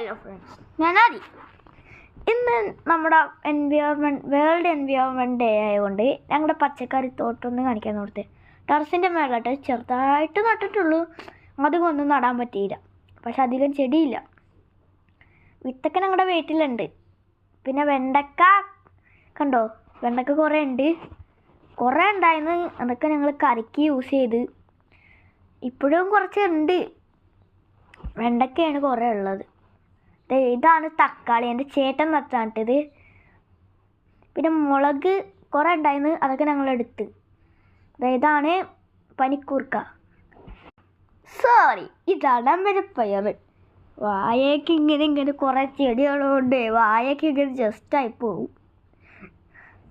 Hello friends, ഞാൻ ആദി. ഇന്ന് നമ്മുടെ വേൾഡ് എൻവയോൺമെൻറ്റ് ഡേ ആയതുകൊണ്ട് ഞങ്ങളുടെ പച്ചക്കറി തോട്ടം കാണിക്കാൻ കൊടുത്ത് ടെറസിൻ്റെ മേളിലോട്ട് ചെറുതായിട്ട് നട്ടിട്ടുള്ളൂ. അധികം ഒന്നും നടാൻ പറ്റിയില്ല, പക്ഷെ അധികം ചെടിയില്ല. വിത്തൊക്കെ ഞങ്ങളുടെ വീട്ടിലുണ്ട്. പിന്നെ വെണ്ടക്ക കണ്ടോ, വെണ്ടക്ക കുറേ ഉണ്ട്, കുറേ ഉണ്ടായിരുന്നു. അതൊക്കെ ഞങ്ങൾ കറിക്ക് യൂസ് ചെയ്ത്. ഇപ്പോഴും കുറച്ചുണ്ട്. വെണ്ടക്കയാണ് കുറേ ഉള്ളത്. ഇതാണ് തക്കാളി, എൻ്റെ ചേട്ടൻ നട്ടാണിട്ടത്. പിന്നെ മുളക് കുറേ ഉണ്ടായിരുന്നു, അതൊക്കെ ഞങ്ങളെടുത്ത്. ഇതാണ് പനിക്കൂർക്ക, സോറി ഇതാണ് അമ്പലപ്പയർ. വാഴയ്ക്ക് ഇങ്ങനെ കുറേ ചെടികളുണ്ട്, വാഴയ്ക്ക് ഇങ്ങനെ ജസ്റ്റായി പോവും.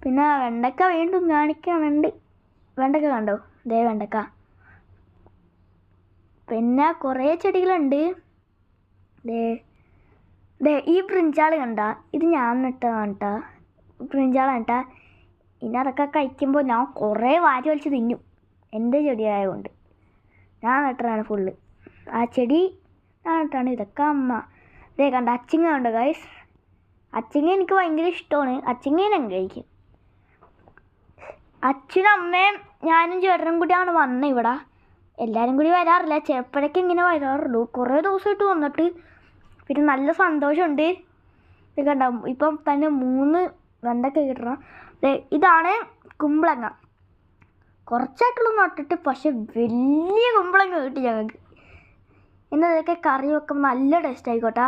പിന്നെ വെണ്ടക്ക വീണ്ടും കാണിക്കാനുണ്ട്. വെണ്ടക്ക കണ്ടോ, വെണ്ടക്ക. പിന്നെ കുറേ ചെടികളുണ്ട്. ഈ ബ്രിഞ്ചാൾ കണ്ട, ഇത് ഞാൻ നട്ടതാണ് കേട്ടോ. ബ്രിഞ്ചാളാണ് കേട്ടോ. ഇനി അതൊക്കെ കഴിക്കുമ്പോൾ ഞാൻ കുറേ വാരി വലിച്ച് തിന്നും. എൻ്റെ ചെടിയായതുകൊണ്ട് ഞാൻ നട്ടതാണ് ഫുള്ള്. ആ ചെടി ഞാൻ നട്ടാണ്. ഇതൊക്കെ അമ്മ കണ്ട. അച്ചിങ്ങ ഉണ്ട് ഗൈസ്. അച്ചിങ്ങ എനിക്ക് ഭയങ്കര ഇഷ്ടമാണ്. അച്ചിങ്ങ ഞാൻ കഴിക്കും. അച്ഛനും അമ്മയും ഞാനും ചേട്ടനും കൂടിയാണ് വന്നത് ഇവിടെ. എല്ലാവരും കൂടി വരാറില്ല, ചിലപ്പോഴൊക്കെ ഇങ്ങനെ വരാറുള്ളൂ. കുറേ ദിവസമായിട്ട് വന്നിട്ട് പിന്നെ നല്ല സന്തോഷമുണ്ട്. ഇത് കണ്ട, ഇപ്പം തന്നെ 3 വെണ്ടക്ക കിട്ടണം. ഇതാണ് കുമ്പളങ്ങ. കുറച്ചായിട്ടുള്ള നട്ടിട്ട്, പക്ഷെ വലിയ കുമ്പളങ്ങ കിട്ടി ഞങ്ങൾക്ക്. ഇതൊക്കെ കറി വെക്കുമ്പോൾ നല്ല ടേസ്റ്റ് ആയിക്കോട്ടെ.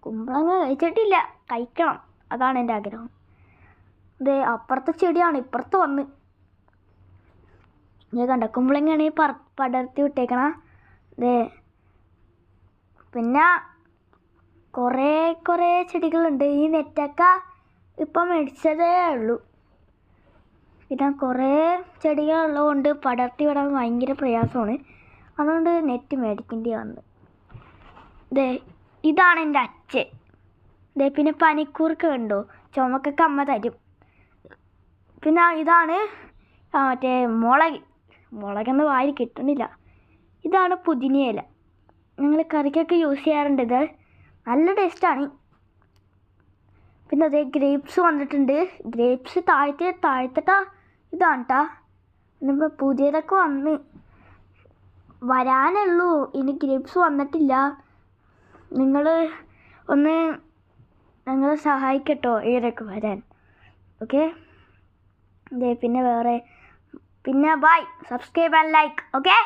കുമ്പളങ്ങ കഴിച്ചിട്ടില്ല, കഴിക്കണം, അതാണ് എൻ്റെ ആഗ്രഹം. അപ്പുറത്തെ ചെടിയാണ് ഇപ്പുറത്ത് വന്ന്. ഇത് കണ്ട, കുമ്പളങ്ങയാണ് ഈ പടർത്തി വിട്ടേക്കണ. പിന്നെ കുറേ ചെടികളുണ്ട്. ഈ നെറ്റൊക്കെ ഇപ്പം മേടിച്ചതേ ഉള്ളൂ. പിന്നെ കുറേ ചെടികളുള്ളതുകൊണ്ട് പടർത്തി വിടാൻ ഭയങ്കര പ്രയാസമാണ്. അതുകൊണ്ട് നെറ്റ് മേടിക്കേണ്ടി വന്നു. ഇതാണ് എൻ്റെ അച്ഛൻ. പിന്നെ പനിക്കൂർക്ക കണ്ടോ, ചുമക്കൊക്കെ അമ്മ തരും. പിന്നെ ഇതാണ് മറ്റേ മുളകൊന്നും വാരി കിട്ടണില്ല. ഇതാണ് പുതിനയില. ഞങ്ങൾ കറിക്കൊക്കെ യൂസ് ചെയ്യാറുണ്ട്. ഇത് നല്ല ടേസ്റ്റാണ്. പിന്നെ ഗ്രേപ്സ് വന്നിട്ടുണ്ട്. ഗ്രേപ്സ് താഴ്ത്തിട്ടാ ഇതാണ് കേട്ടോ. പിന്നെ പുതിയതൊക്കെ വരാനുള്ളൂ. ഇനി ഗ്രേപ്സ് വന്നിട്ടില്ല. നിങ്ങൾ ഒന്ന് ഞങ്ങളെ സഹായിക്കട്ടോ ഇവരൊക്കെ വരാൻ. ഓക്കെ. പിന്നെ bye, subscribe and like. Okay.